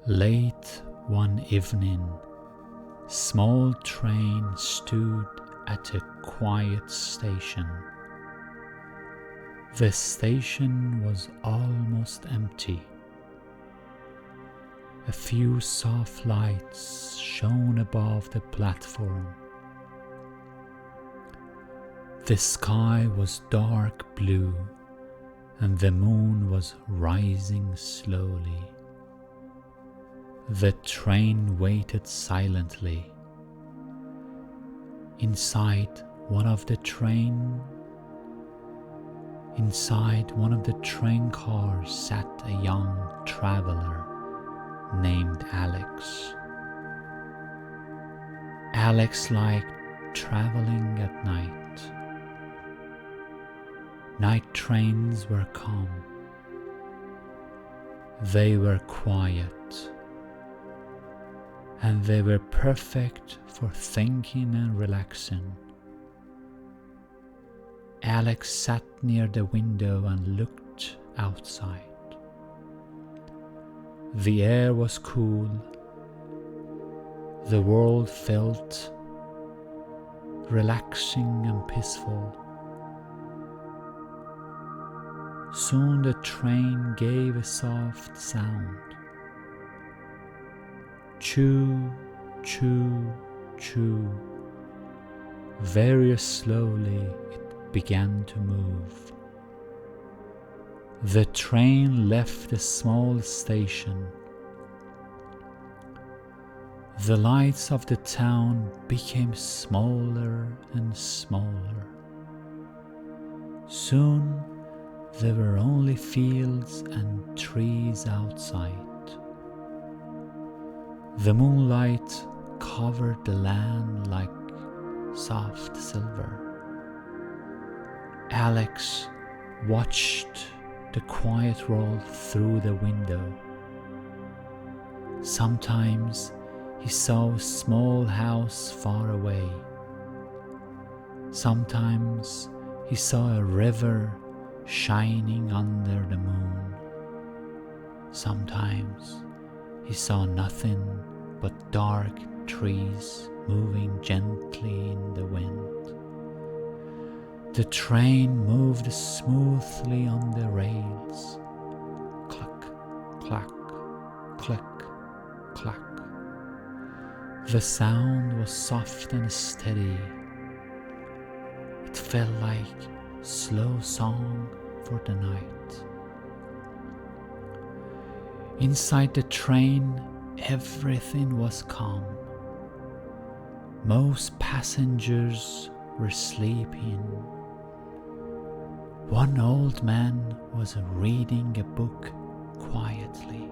Late one evening, small train stood at a quiet station. The station was almost empty. A few soft lights shone above the platform. The sky was dark blue and the moon was rising slowly. The train waited silently. Inside one of the train cars sat a young traveler named Alex. Alex liked traveling at night. Night trains were calm. They were quiet. And they were perfect for thinking and relaxing. Alex sat near the window and looked outside. The air was cool. The world felt relaxing and peaceful. Soon the train gave a soft sound. Choo, choo, choo. Very slowly it began to move. The train left the small station. The lights of the town became smaller and smaller. Soon there were only fields and trees outside. The moonlight covered the land like soft silver. Alex watched the quiet world through the window. Sometimes he saw a small house far away. Sometimes he saw a river shining under the moon. Sometimes he saw nothing but dark trees moving gently in the wind. The train moved smoothly on the rails. Cluck, clack, click, clack. The sound was soft and steady. It felt like slow song for the night. Inside the train, everything was calm. Most passengers were sleeping. One old man was reading a book quietly.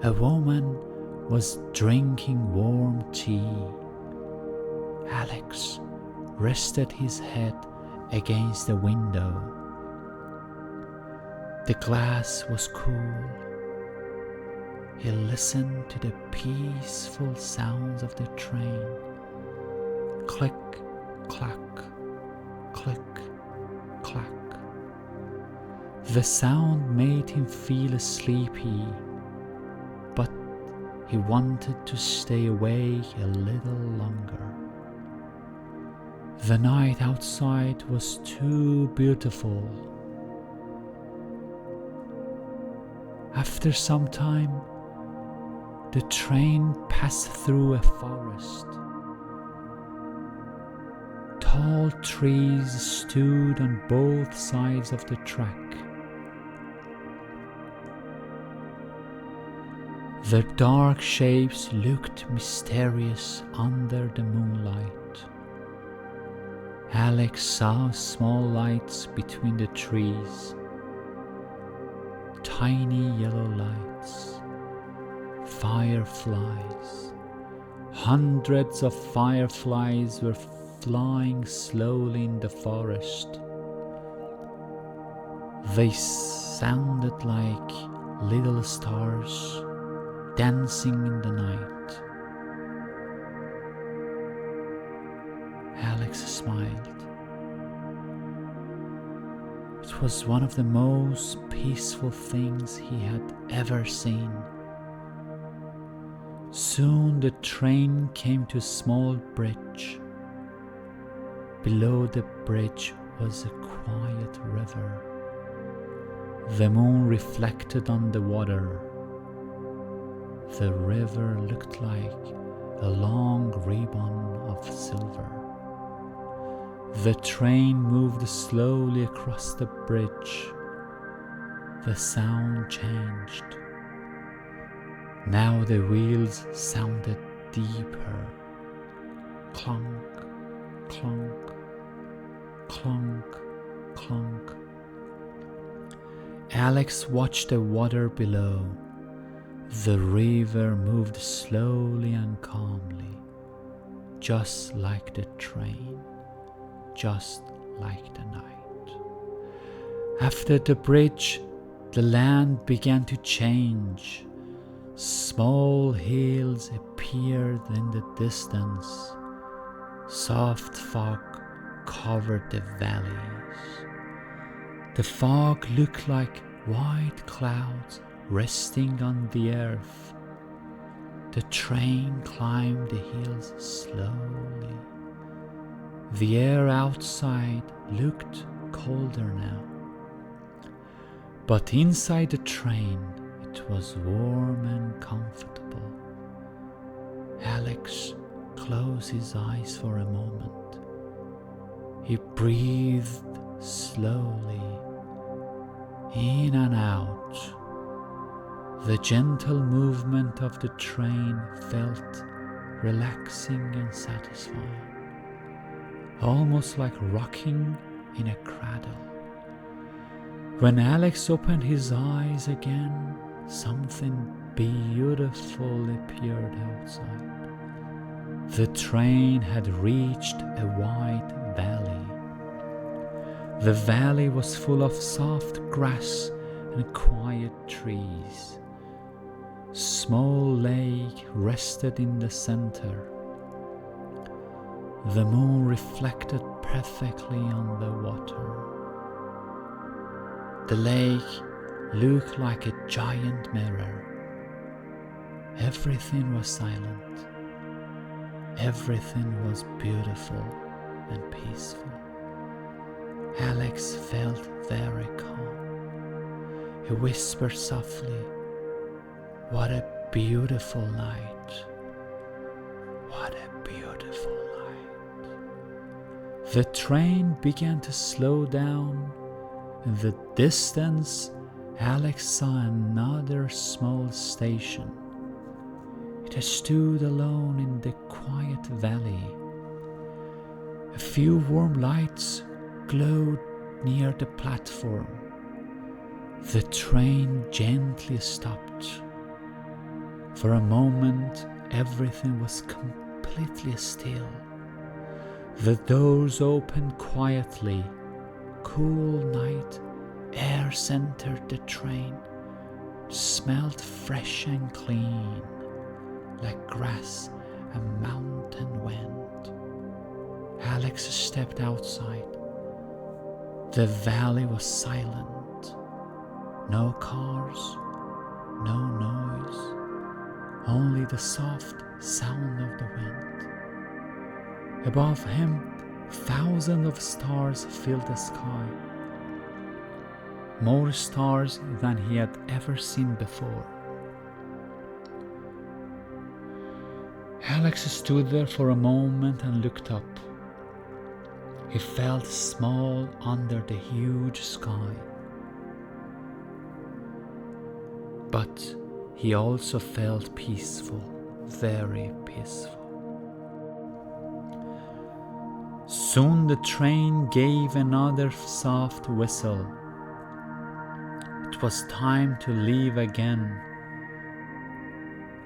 A woman was drinking warm tea. Alex rested his head against the window. The glass was cool. He listened to the peaceful sounds of the train. Click, clack, click, clack. The sound made him feel sleepy, but he wanted to stay awake a little longer. The night outside was too beautiful. After some time, the train passed through a forest. Tall trees stood on both sides of the track. Their dark shapes looked mysterious under the moonlight. Alex saw small lights between the trees. Tiny yellow lights. Fireflies. Hundreds of fireflies were flying slowly in the forest. They sounded like little stars dancing in the night. Alex smiled. It It was one of the most peaceful things he had ever seen. Soon the train came to a small bridge. Below the bridge was a quiet river. The moon reflected on the water. The river looked like a long ribbon of silver. The train moved slowly across the bridge. The sound changed. Now the wheels sounded deeper. Clunk, clunk, clunk, clunk. Alex watched the water below. The river moved slowly and calmly, just like the train, just like the night. After the bridge, the land began to change. Small hills appeared in the distance. Soft fog covered the valleys. The fog looked like white clouds resting on the earth. The train climbed the hills slowly. The air outside looked colder now, but inside the train it was warm and comfortable. Alex closed his eyes for a moment. He breathed slowly, in and out. The gentle movement of the train felt relaxing and satisfying, almost like rocking in a cradle. When Alex opened his eyes again, something beautiful appeared outside. The train had reached a wide valley. The valley was full of soft grass and quiet trees. Small lake rested in the center. The moon reflected perfectly on the water. The lake looked like a giant mirror. Everything was silent. Everything was beautiful and peaceful. Alex felt very calm. He whispered softly, "What a beautiful night. What a beautiful night." The train began to slow down. In the distance, Alex saw another small station. It stood alone in the quiet valley. A few warm lights glowed near the platform. The train gently stopped. For a moment, everything was completely still. The doors opened quietly. Cool night air entered the train. It smelled fresh and clean, like grass and mountain wind. Alex stepped outside. The valley was silent. No cars, no noise, only the soft sound of the wind. Above him, thousands of stars filled the sky. More stars than he had ever seen before. Alex stood there for a moment and looked up. He felt small under the huge sky. But he also felt peaceful, very peaceful. Soon the train gave another soft whistle. It was time to leave again.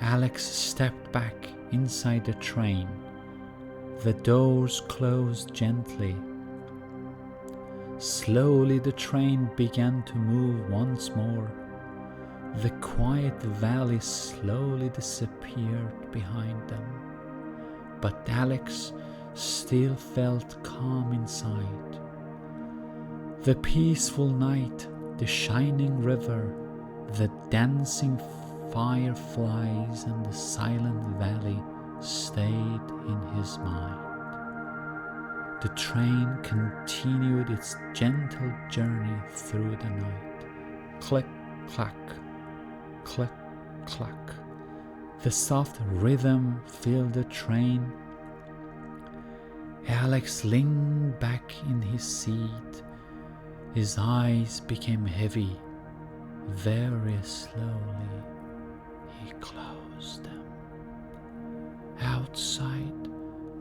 Alex stepped back inside the train. The doors closed gently. Slowly the train began to move once more. The quiet valley slowly disappeared behind them. But Alex still felt calm inside. The peaceful night, the shining river, the dancing fireflies, and the silent valley stayed in his mind. The train continued its gentle journey through the night. Click, clack, click, clack. The soft rhythm filled the train. Alex leaned back in his seat. His eyes became heavy. Very slowly, he closed them. Outside,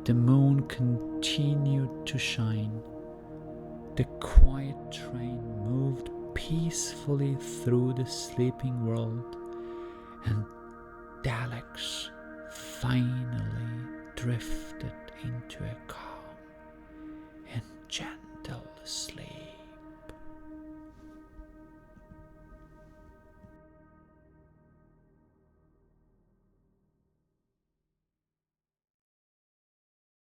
the moon continued to shine. The quiet train moved peacefully through the sleeping world, and Alex finally drifted into a calm and gentle sleep.